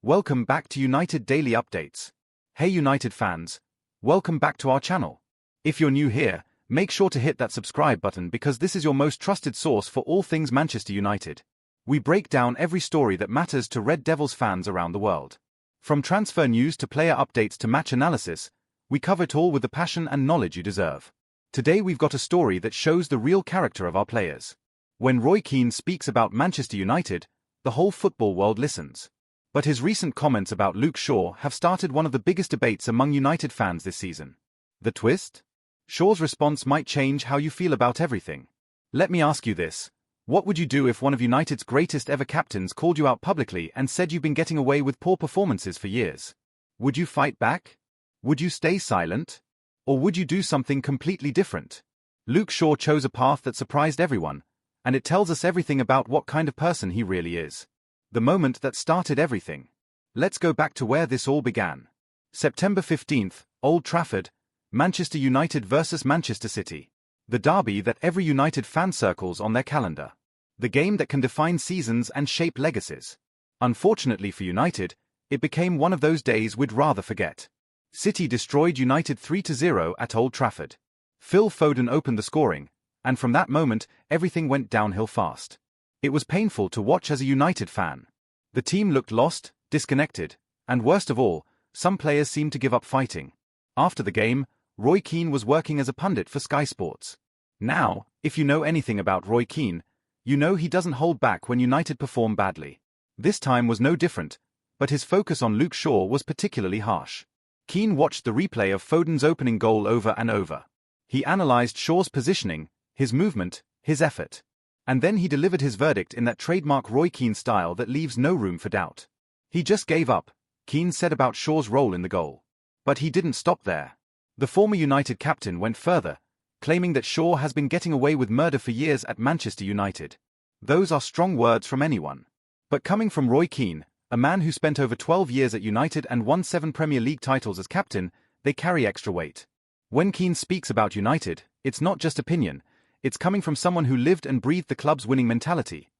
Welcome back to United Daily Updates. Hey United fans, welcome back to our channel. If you're new here, make sure to hit that subscribe button because this is your most trusted source for all things Manchester United. We break down every story that matters to Red Devils fans around the world. From transfer news to player updates to match analysis, we cover it all with the passion and knowledge you deserve. Today we've got a story that shows the real character of our players. When Roy Keane speaks about Manchester United, the whole football world listens. But his recent comments about Luke Shaw have started one of the biggest debates among United fans this season. The twist? Shaw's response might change how you feel about everything. Let me ask you this. What would you do if one of United's greatest ever captains called you out publicly and said you've been getting away with poor performances for years? Would you fight back? Would you stay silent? Or would you do something completely different? Luke Shaw chose a path that surprised everyone, and it tells us everything about what kind of person he really is. The moment that started everything. Let's go back to where this all began. September 15th, Old Trafford, Manchester United vs Manchester City. The derby that every United fan circles on their calendar. The game that can define seasons and shape legacies. Unfortunately for United, it became one of those days we'd rather forget. City destroyed United 3-0 at Old Trafford. Phil Foden opened the scoring, and from that moment, everything went downhill fast. It was painful to watch as a United fan. The team looked lost, disconnected, and worst of all, some players seemed to give up fighting. After the game, Roy Keane was working as a pundit for Sky Sports. Now, if you know anything about Roy Keane, you know he doesn't hold back when United perform badly. This time was no different, but his focus on Luke Shaw was particularly harsh. Keane watched the replay of Foden's opening goal over and over. He analysed Shaw's positioning, his movement, his effort. And then he delivered his verdict in that trademark Roy Keane style that leaves no room for doubt. He just gave up, Keane said about Shaw's role in the goal. But he didn't stop there. The former United captain went further, claiming that Shaw has been getting away with murder for years at Manchester United. Those are strong words from anyone. But coming from Roy Keane, a man who spent over 12 years at United and won 7 Premier League titles as captain, they carry extra weight. When Keane speaks about United, it's not just opinion. It's coming from someone who lived and breathed the club's winning mentality.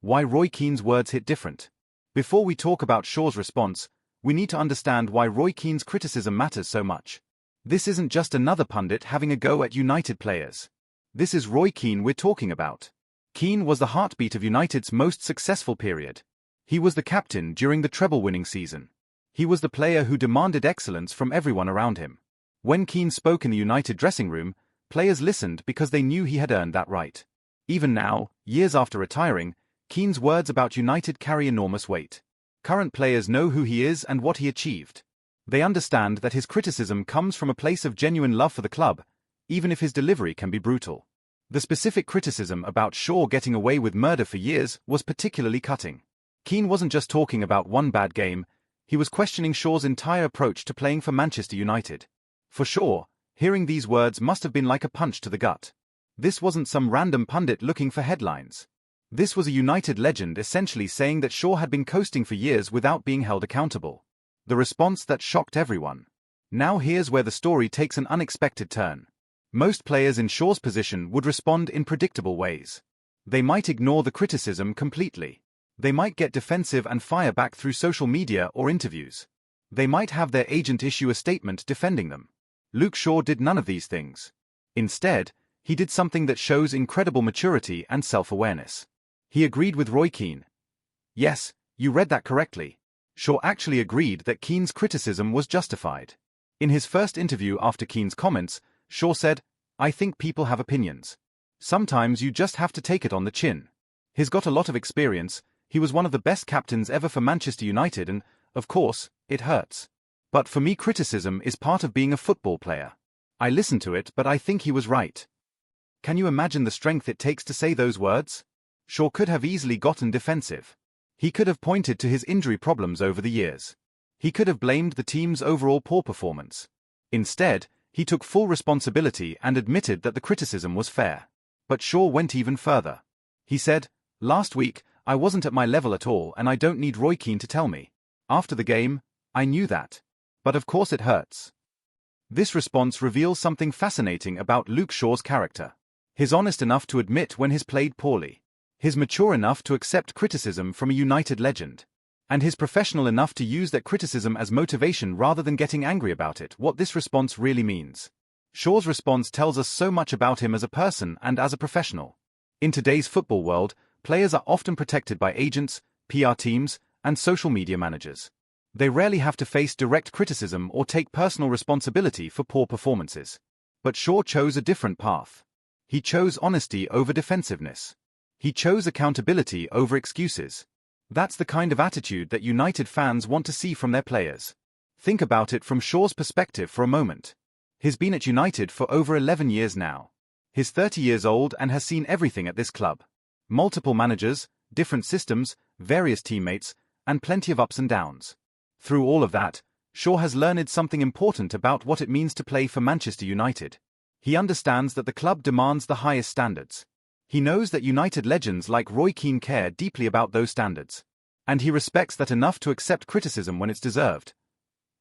Why Roy Keane's words hit different? Before we talk about Shaw's response, we need to understand why Roy Keane's criticism matters so much. This isn't just another pundit having a go at United players. This is Roy Keane we're talking about. Keane was the heartbeat of United's most successful period. He was the captain during the treble-winning season. He was the player who demanded excellence from everyone around him. When Keane spoke in the United dressing room, players listened because they knew he had earned that right. Even now, years after retiring, Keane's words about United carry enormous weight. Current players know who he is and what he achieved. They understand that his criticism comes from a place of genuine love for the club, even if his delivery can be brutal. The specific criticism about Shaw getting away with murder for years was particularly cutting. Keane wasn't just talking about one bad game, he was questioning Shaw's entire approach to playing for Manchester United. For Shaw, hearing these words must have been like a punch to the gut. This wasn't some random pundit looking for headlines. This was a United legend essentially saying that Shaw had been coasting for years without being held accountable. The response that shocked everyone. Now here's where the story takes an unexpected turn. Most players in Shaw's position would respond in predictable ways. They might ignore the criticism completely. They might get defensive and fire back through social media or interviews. They might have their agent issue a statement defending them. Luke Shaw did none of these things. Instead, he did something that shows incredible maturity and self-awareness. He agreed with Roy Keane. Yes, you read that correctly. Shaw actually agreed that Keane's criticism was justified. In his first interview after Keane's comments, Shaw said, "I think people have opinions. Sometimes you just have to take it on the chin." He's got a lot of experience, he was one of the best captains ever for Manchester United and, of course, it hurts. But for me criticism is part of being a football player. I listened to it but I think he was right. Can you imagine the strength it takes to say those words? Shaw could have easily gotten defensive. He could have pointed to his injury problems over the years. He could have blamed the team's overall poor performance. Instead, he took full responsibility and admitted that the criticism was fair. But Shaw went even further. He said, "Last week, I wasn't at my level at all and I don't need Roy Keane to tell me. After the game, I knew that. But of course it hurts." This response reveals something fascinating about Luke Shaw's character. He's honest enough to admit when he's played poorly. He's mature enough to accept criticism from a United legend. And he's professional enough to use that criticism as motivation rather than getting angry about it. What this response really means. Shaw's response tells us so much about him as a person and as a professional. In today's football world, players are often protected by agents, PR teams, and social media managers. They rarely have to face direct criticism or take personal responsibility for poor performances. But Shaw chose a different path. He chose honesty over defensiveness. He chose accountability over excuses. That's the kind of attitude that United fans want to see from their players. Think about it from Shaw's perspective for a moment. He's been at United for over 11 years now. He's 30 years old and has seen everything at this club. Multiple managers, different systems, various teammates, and plenty of ups and downs. Through all of that, Shaw has learned something important about what it means to play for Manchester United. He understands that the club demands the highest standards. He knows that United legends like Roy Keane care deeply about those standards. And he respects that enough to accept criticism when it's deserved.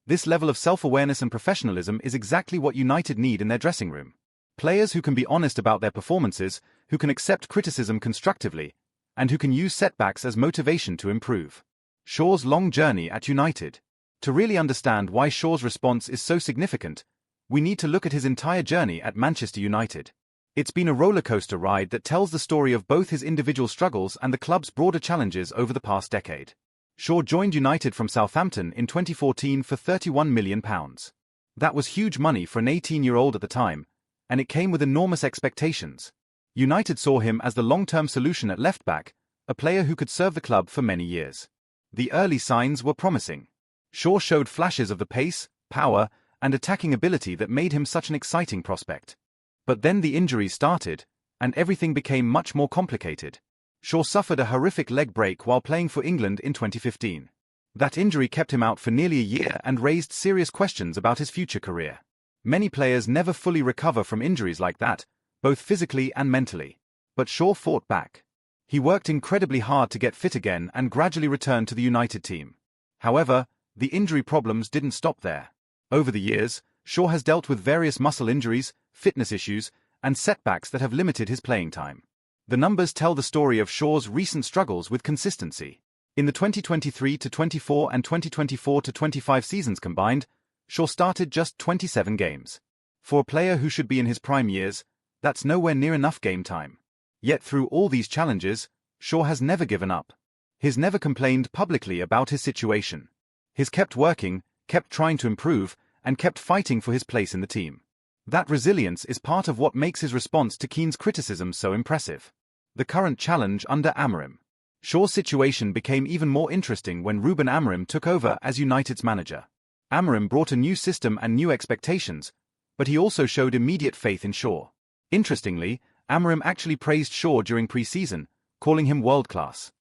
This level of self-awareness and professionalism is exactly what United need in their dressing room. Players who can be honest about their performances, who can accept criticism constructively, and who can use setbacks as motivation to improve. Shaw's long journey at United. To really understand why Shaw's response is so significant, we need to look at his entire journey at Manchester United. It's been a rollercoaster ride that tells the story of both his individual struggles and the club's broader challenges over the past decade. Shaw joined United from Southampton in 2014 for £31 million. That was huge money for an 18-year-old at the time, and it came with enormous expectations. United saw him as the long-term solution at left-back, a player who could serve the club for many years. The early signs were promising. Shaw showed flashes of the pace, power, and attacking ability that made him such an exciting prospect. But then the injuries started, and everything became much more complicated. Shaw suffered a horrific leg break while playing for England in 2015. That injury kept him out for nearly a year and raised serious questions about his future career. Many players never fully recover from injuries like that, both physically and mentally. But Shaw fought back. He worked incredibly hard to get fit again and gradually returned to the United team. However, the injury problems didn't stop there. Over the years, Shaw has dealt with various muscle injuries, fitness issues, and setbacks that have limited his playing time. The numbers tell the story of Shaw's recent struggles with consistency. In the 2023-24 and 2024-25 seasons combined, Shaw started just 27 games. For a player who should be in his prime years, that's nowhere near enough game time. Yet through all these challenges, Shaw has never given up. He's never complained publicly about his situation. He's kept working, kept trying to improve, and kept fighting for his place in the team. That resilience is part of what makes his response to Keane's criticism so impressive. The current challenge under Amorim. Shaw's situation became even more interesting when Ruben Amorim took over as United's manager. Amorim brought a new system and new expectations, but he also showed immediate faith in Shaw. Interestingly, Amorim actually praised Shaw during pre-season, calling him world-class.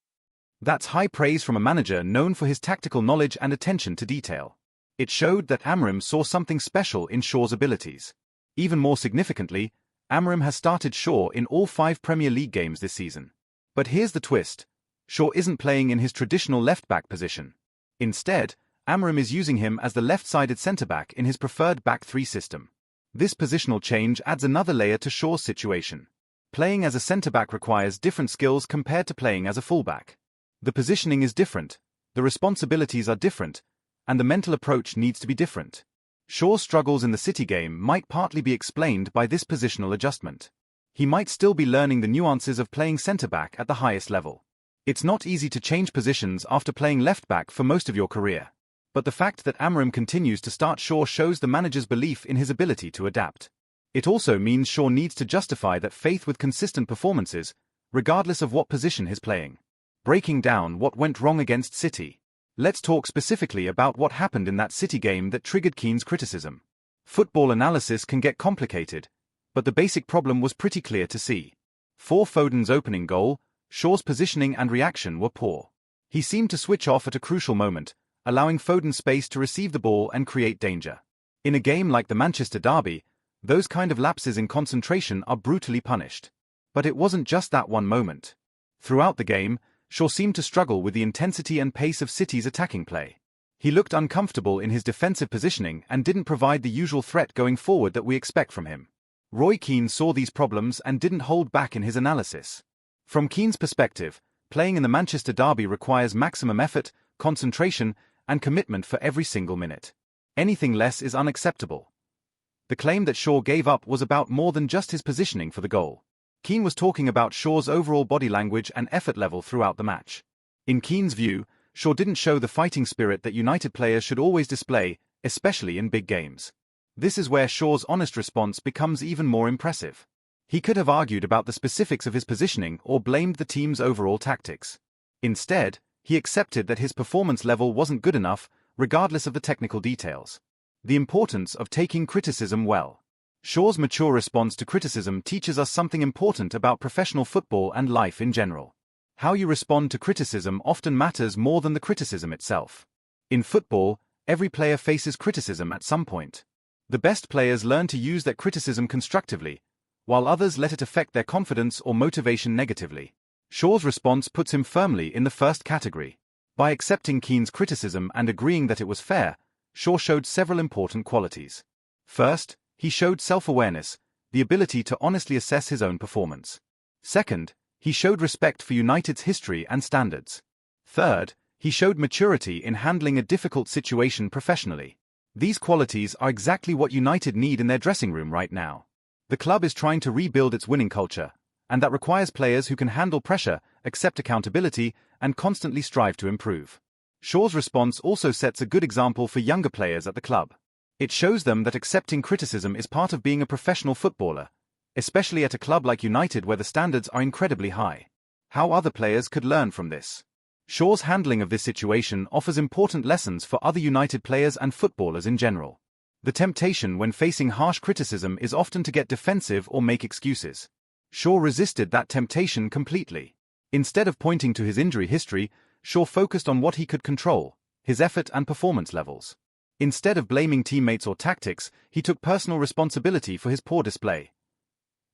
That's high praise from a manager known for his tactical knowledge and attention to detail. It showed that Amorim saw something special in Shaw's abilities. Even more significantly, Amorim has started Shaw in all 5 Premier League games this season. But here's the twist. Shaw isn't playing in his traditional left-back position. Instead, Amorim is using him as the left-sided centre-back in his preferred back three system. This positional change adds another layer to Shaw's situation. Playing as a centre-back requires different skills compared to playing as a full-back. The positioning is different, the responsibilities are different, and the mental approach needs to be different. Shaw's struggles in the City game might partly be explained by this positional adjustment. He might still be learning the nuances of playing centre-back at the highest level. It's not easy to change positions after playing left-back for most of your career. But the fact that Amorim continues to start Shaw shows the manager's belief in his ability to adapt. It also means Shaw needs to justify that faith with consistent performances, regardless of what position he's playing. Breaking down what went wrong against City. Let's talk specifically about what happened in that City game that triggered Keane's criticism. Football analysis can get complicated, but the basic problem was pretty clear to see. For Foden's opening goal, Shaw's positioning and reaction were poor. He seemed to switch off at a crucial moment, allowing Foden space to receive the ball and create danger. In a game like the Manchester derby, those kind of lapses in concentration are brutally punished. But it wasn't just that one moment. Throughout the game, Shaw seemed to struggle with the intensity and pace of City's attacking play. He looked uncomfortable in his defensive positioning and didn't provide the usual threat going forward that we expect from him. Roy Keane saw these problems and didn't hold back in his analysis. From Keane's perspective, playing in the Manchester derby requires maximum effort, concentration, and commitment for every single minute. Anything less is unacceptable. The claim that Shaw gave up was about more than just his positioning for the goal. Keane was talking about Shaw's overall body language and effort level throughout the match. In Keane's view, Shaw didn't show the fighting spirit that United players should always display, especially in big games. This is where Shaw's honest response becomes even more impressive. He could have argued about the specifics of his positioning or blamed the team's overall tactics. Instead, he accepted that his performance level wasn't good enough, regardless of the technical details. The importance of taking criticism well. Shaw's mature response to criticism teaches us something important about professional football and life in general. How you respond to criticism often matters more than the criticism itself. In football, every player faces criticism at some point. The best players learn to use that criticism constructively, while others let it affect their confidence or motivation negatively. Shaw's response puts him firmly in the first category. By accepting Keane's criticism and agreeing that it was fair, Shaw showed several important qualities. First, he showed self-awareness, the ability to honestly assess his own performance. Second, he showed respect for United's history and standards. Third, he showed maturity in handling a difficult situation professionally. These qualities are exactly what United need in their dressing room right now. The club is trying to rebuild its winning culture, and that requires players who can handle pressure, accept accountability, and constantly strive to improve. Shaw's response also sets a good example for younger players at the club. It shows them that accepting criticism is part of being a professional footballer, especially at a club like United where the standards are incredibly high. How other players could learn from this. Shaw's handling of this situation offers important lessons for other United players and footballers in general. The temptation when facing harsh criticism is often to get defensive or make excuses. Shaw resisted that temptation completely. Instead of pointing to his injury history, Shaw focused on what he could control, his effort and performance levels. Instead of blaming teammates or tactics, he took personal responsibility for his poor display.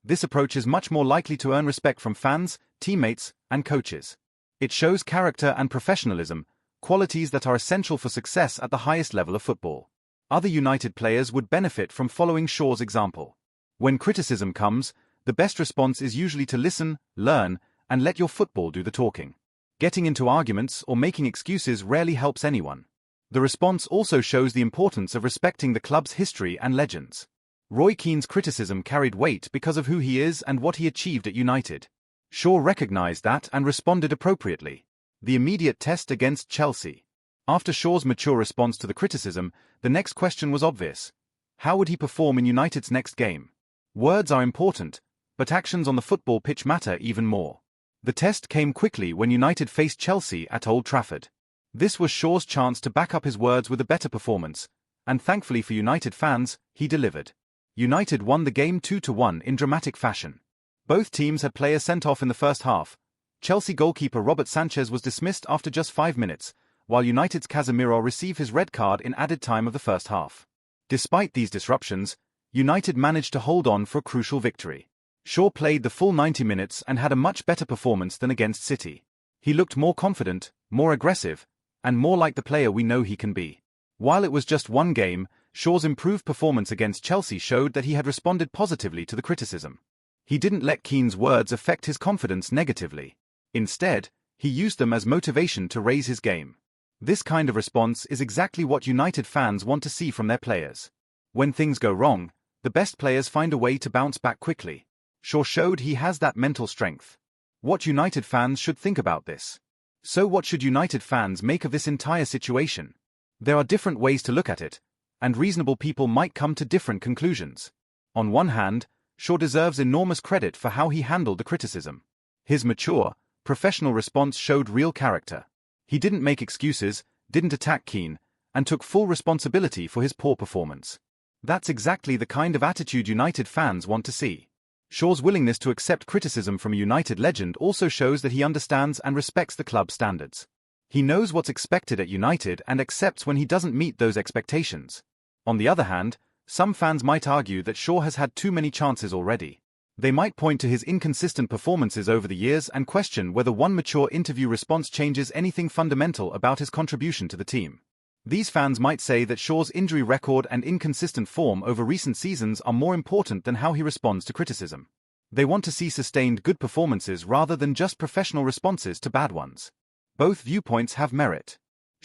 This approach is much more likely to earn respect from fans, teammates, and coaches. It shows character and professionalism, qualities that are essential for success at the highest level of football. Other United players would benefit from following Shaw's example. When criticism comes, the best response is usually to listen, learn, and let your football do the talking. Getting into arguments or making excuses rarely helps anyone. The response also shows the importance of respecting the club's history and legends. Roy Keane's criticism carried weight because of who he is and what he achieved at United. Shaw recognized that and responded appropriately. The immediate test against Chelsea. After Shaw's mature response to the criticism, the next question was obvious. How would he perform in United's next game? Words are important, but actions on the football pitch matter even more. The test came quickly when United faced Chelsea at Old Trafford. This was Shaw's chance to back up his words with a better performance, and thankfully for United fans, he delivered. United won the game 2-1 in dramatic fashion. Both teams had players sent off in the first half. Chelsea goalkeeper Robert Sanchez was dismissed after just 5 minutes, while United's Casemiro received his red card in added time of the first half. Despite these disruptions, United managed to hold on for a crucial victory. Shaw played the full 90 minutes and had a much better performance than against City. He looked more confident, more aggressive, and more like the player we know he can be. While it was just one game, Shaw's improved performance against Chelsea showed that he had responded positively to the criticism. He didn't let Keane's words affect his confidence negatively. Instead, he used them as motivation to raise his game. This kind of response is exactly what United fans want to see from their players. When things go wrong, the best players find a way to bounce back quickly. Shaw showed he has that mental strength. What United fans should think about this. So what should United fans make of this entire situation? There are different ways to look at it, and reasonable people might come to different conclusions. On one hand, Shaw deserves enormous credit for how he handled the criticism. His mature, professional response showed real character. He didn't make excuses, didn't attack Keane, and took full responsibility for his poor performance. That's exactly the kind of attitude United fans want to see. Shaw's willingness to accept criticism from a United legend also shows that he understands and respects the club's standards. He knows what's expected at United and accepts when he doesn't meet those expectations. On the other hand, some fans might argue that Shaw has had too many chances already. They might point to his inconsistent performances over the years and question whether one mature interview response changes anything fundamental about his contribution to the team. These fans might say that Shaw's injury record and inconsistent form over recent seasons are more important than how he responds to criticism. They want to see sustained good performances rather than just professional responses to bad ones. Both viewpoints have merit.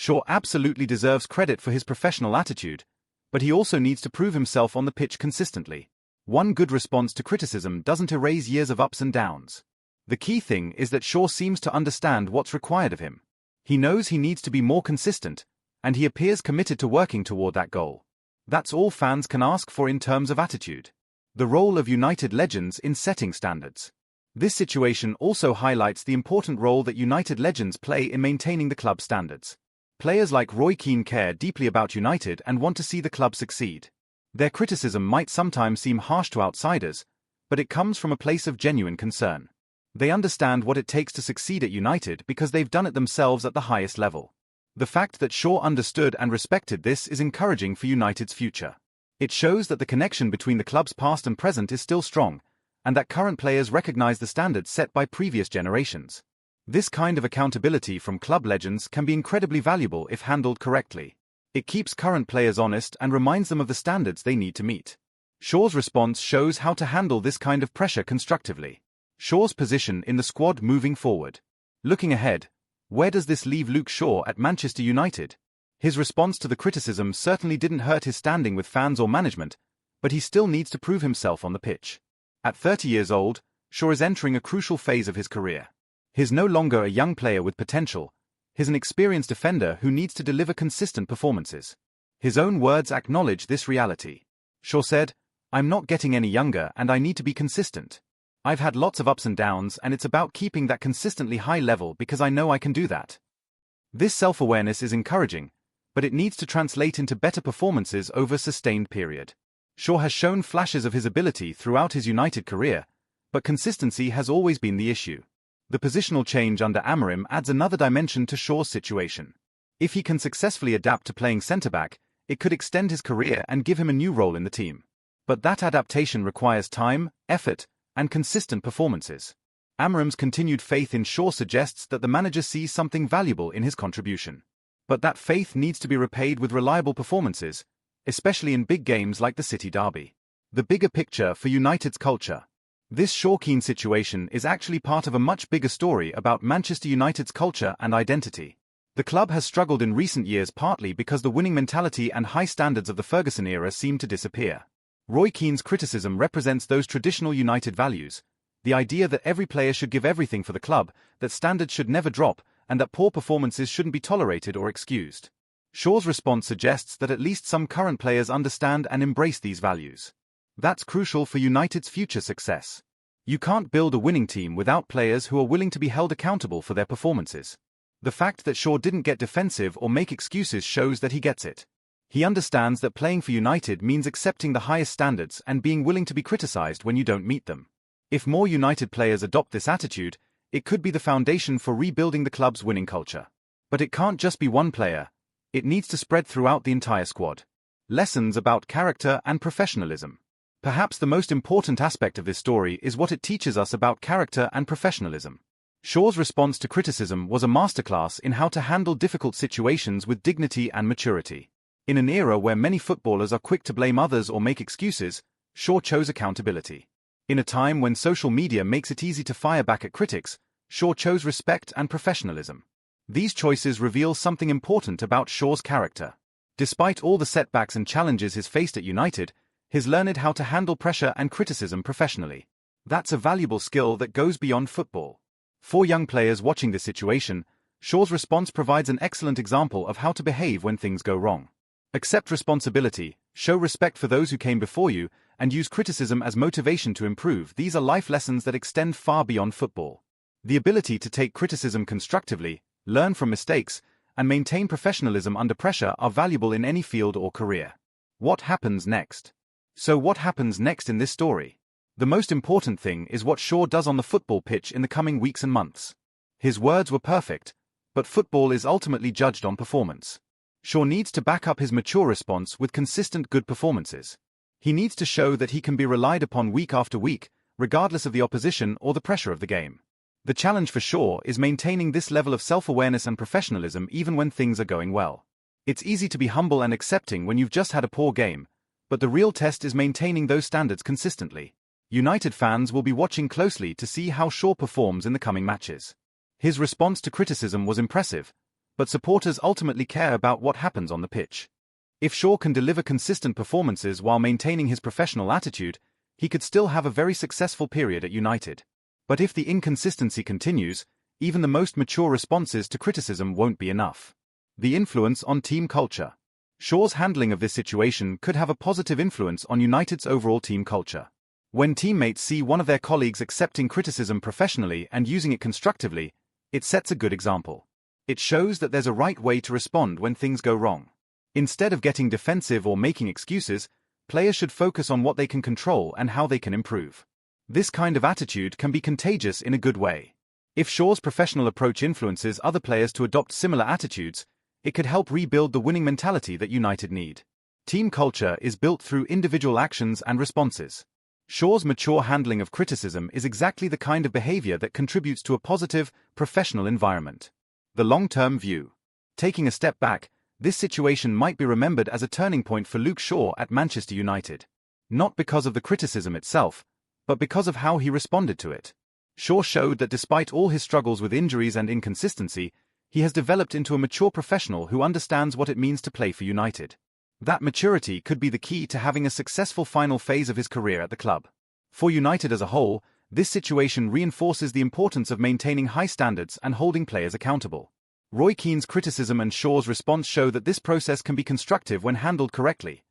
Shaw absolutely deserves credit for his professional attitude, but he also needs to prove himself on the pitch consistently. One good response to criticism doesn't erase years of ups and downs. The key thing is that Shaw seems to understand what's required of him. He knows he needs to be more consistent, and he appears committed to working toward that goal. That's all fans can ask for in terms of attitude. The role of United legends in setting standards. This situation also highlights the important role that United legends play in maintaining the club's standards. Players like Roy Keane care deeply about United and want to see the club succeed. Their criticism might sometimes seem harsh to outsiders, but it comes from a place of genuine concern. They understand what it takes to succeed at United because they've done it themselves at the highest level. The fact that Shaw understood and respected this is encouraging for United's future. It shows that the connection between the club's past and present is still strong, and that current players recognize the standards set by previous generations. This kind of accountability from club legends can be incredibly valuable if handled correctly. It keeps current players honest and reminds them of the standards they need to meet. Shaw's response shows how to handle this kind of pressure constructively. Shaw's position in the squad moving forward. Looking ahead, where does this leave Luke Shaw at Manchester United? His response to the criticism certainly didn't hurt his standing with fans or management, but he still needs to prove himself on the pitch. At 30 years old, Shaw is entering a crucial phase of his career. He's no longer a young player with potential. He's an experienced defender who needs to deliver consistent performances. His own words acknowledge this reality. Shaw said, "I'm not getting any younger and I need to be consistent. I've had lots of ups and downs and it's about keeping that consistently high level because I know I can do that." This self-awareness is encouraging, but it needs to translate into better performances over a sustained period. Shaw has shown flashes of his ability throughout his United career, but consistency has always been the issue. The positional change under Amorim adds another dimension to Shaw's situation. If he can successfully adapt to playing centre-back, it could extend his career and give him a new role in the team. But that adaptation requires time, effort, and consistent performances. Amorim's continued faith in Shaw suggests that the manager sees something valuable in his contribution. But that faith needs to be repaid with reliable performances, especially in big games like the City Derby. The bigger picture for United's culture. This Shaw-Keane situation is actually part of a much bigger story about Manchester United's culture and identity. The club has struggled in recent years partly because the winning mentality and high standards of the Ferguson era seem to disappear. Roy Keane's criticism represents those traditional United values, the idea that every player should give everything for the club, that standards should never drop, and that poor performances shouldn't be tolerated or excused. Shaw's response suggests that at least some current players understand and embrace these values. That's crucial for United's future success. You can't build a winning team without players who are willing to be held accountable for their performances. The fact that Shaw didn't get defensive or make excuses shows that he gets it. He understands that playing for United means accepting the highest standards and being willing to be criticized when you don't meet them. If more United players adopt this attitude, it could be the foundation for rebuilding the club's winning culture. But it can't just be one player. It needs to spread throughout the entire squad. Lessons about character and professionalism. Perhaps the most important aspect of this story is what it teaches us about character and professionalism. Shaw's response to criticism was a masterclass in how to handle difficult situations with dignity and maturity. In an era where many footballers are quick to blame others or make excuses, Shaw chose accountability. In a time when social media makes it easy to fire back at critics, Shaw chose respect and professionalism. These choices reveal something important about Shaw's character. Despite all the setbacks and challenges he's faced at United, he's learned how to handle pressure and criticism professionally. That's a valuable skill that goes beyond football. For young players watching this situation, Shaw's response provides an excellent example of how to behave when things go wrong. Accept responsibility, show respect for those who came before you, and use criticism as motivation to improve. These are life lessons that extend far beyond football. The ability to take criticism constructively, learn from mistakes, and maintain professionalism under pressure are valuable in any field or career. What happens next? So what happens next in this story? The most important thing is what Shaw does on the football pitch in the coming weeks and months. His words were perfect, but football is ultimately judged on performance. Shaw needs to back up his mature response with consistent good performances. He needs to show that he can be relied upon week after week, regardless of the opposition or the pressure of the game. The challenge for Shaw is maintaining this level of self-awareness and professionalism even when things are going well. It's easy to be humble and accepting when you've just had a poor game, but the real test is maintaining those standards consistently. United fans will be watching closely to see how Shaw performs in the coming matches. His response to criticism was impressive, but supporters ultimately care about what happens on the pitch. If Shaw can deliver consistent performances while maintaining his professional attitude, he could still have a very successful period at United. But if the inconsistency continues, even the most mature responses to criticism won't be enough. The influence on team culture. Shaw's handling of this situation could have a positive influence on United's overall team culture. When teammates see one of their colleagues accepting criticism professionally and using it constructively, it sets a good example. It shows that there's a right way to respond when things go wrong. Instead of getting defensive or making excuses, players should focus on what they can control and how they can improve. This kind of attitude can be contagious in a good way. If Shaw's professional approach influences other players to adopt similar attitudes, it could help rebuild the winning mentality that United need. Team culture is built through individual actions and responses. Shaw's mature handling of criticism is exactly the kind of behavior that contributes to a positive, professional environment. The long-term view. Taking a step back, this situation might be remembered as a turning point for Luke Shaw at Manchester United. Not because of the criticism itself, but because of how he responded to it. Shaw showed that despite all his struggles with injuries and inconsistency, he has developed into a mature professional who understands what it means to play for United. That maturity could be the key to having a successful final phase of his career at the club. For United as a whole, this situation reinforces the importance of maintaining high standards and holding players accountable. Roy Keane's criticism and Shaw's response show that this process can be constructive when handled correctly.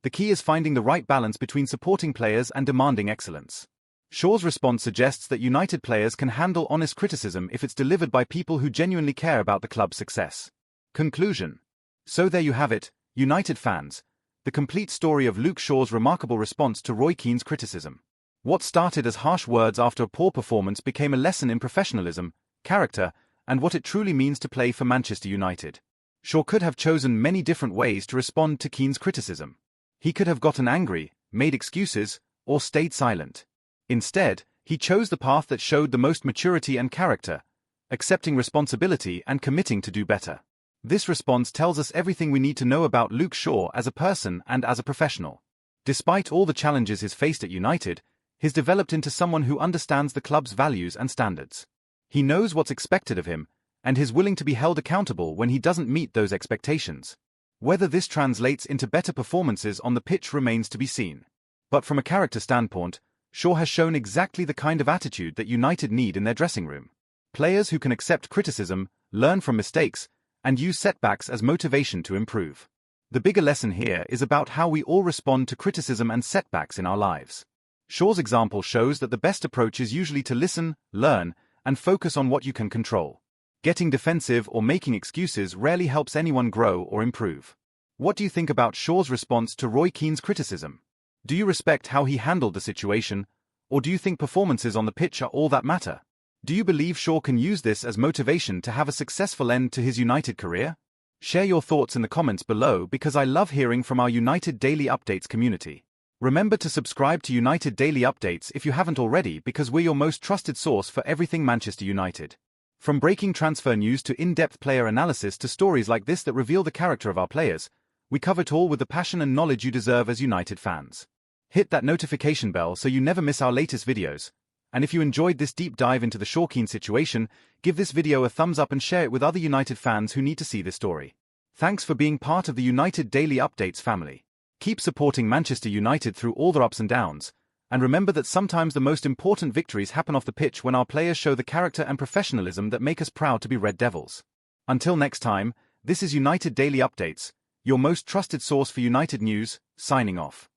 The key is finding the right balance between supporting players and demanding excellence. Shaw's response suggests that United players can handle honest criticism if it's delivered by people who genuinely care about the club's success. Conclusion. So there you have it, United fans, the complete story of Luke Shaw's remarkable response to Roy Keane's criticism. What started as harsh words after a poor performance became a lesson in professionalism, character, and what it truly means to play for Manchester United. Shaw could have chosen many different ways to respond to Keane's criticism. He could have gotten angry, made excuses, or stayed silent. Instead, he chose the path that showed the most maturity and character, accepting responsibility and committing to do better. This response tells us everything we need to know about Luke Shaw as a person and as a professional. Despite all the challenges he's faced at United, he's developed into someone who understands the club's values and standards. He knows what's expected of him, and is willing to be held accountable when he doesn't meet those expectations. Whether this translates into better performances on the pitch remains to be seen. But from a character standpoint, Shaw has shown exactly the kind of attitude that United need in their dressing room. Players who can accept criticism, learn from mistakes, and use setbacks as motivation to improve. The bigger lesson here is about how we all respond to criticism and setbacks in our lives. Shaw's example shows that the best approach is usually to listen, learn, and focus on what you can control. Getting defensive or making excuses rarely helps anyone grow or improve. What do you think about Shaw's response to Roy Keane's criticism? Do you respect how he handled the situation, or do you think performances on the pitch are all that matter? Do you believe Shaw can use this as motivation to have a successful end to his United career? Share your thoughts in the comments below because I love hearing from our United Daily Updates community. Remember to subscribe to United Daily Updates if you haven't already because we're your most trusted source for everything Manchester United. From breaking transfer news to in-depth player analysis to stories like this that reveal the character of our players, we cover it all with the passion and knowledge you deserve as United fans. Hit that notification bell so you never miss our latest videos. And if you enjoyed this deep dive into the Shaw Keane situation, give this video a thumbs up and share it with other United fans who need to see this story. Thanks for being part of the United Daily Updates family. Keep supporting Manchester United through all their ups and downs, and remember that sometimes the most important victories happen off the pitch when our players show the character and professionalism that make us proud to be Red Devils. Until next time, this is United Daily Updates, your most trusted source for United news, signing off.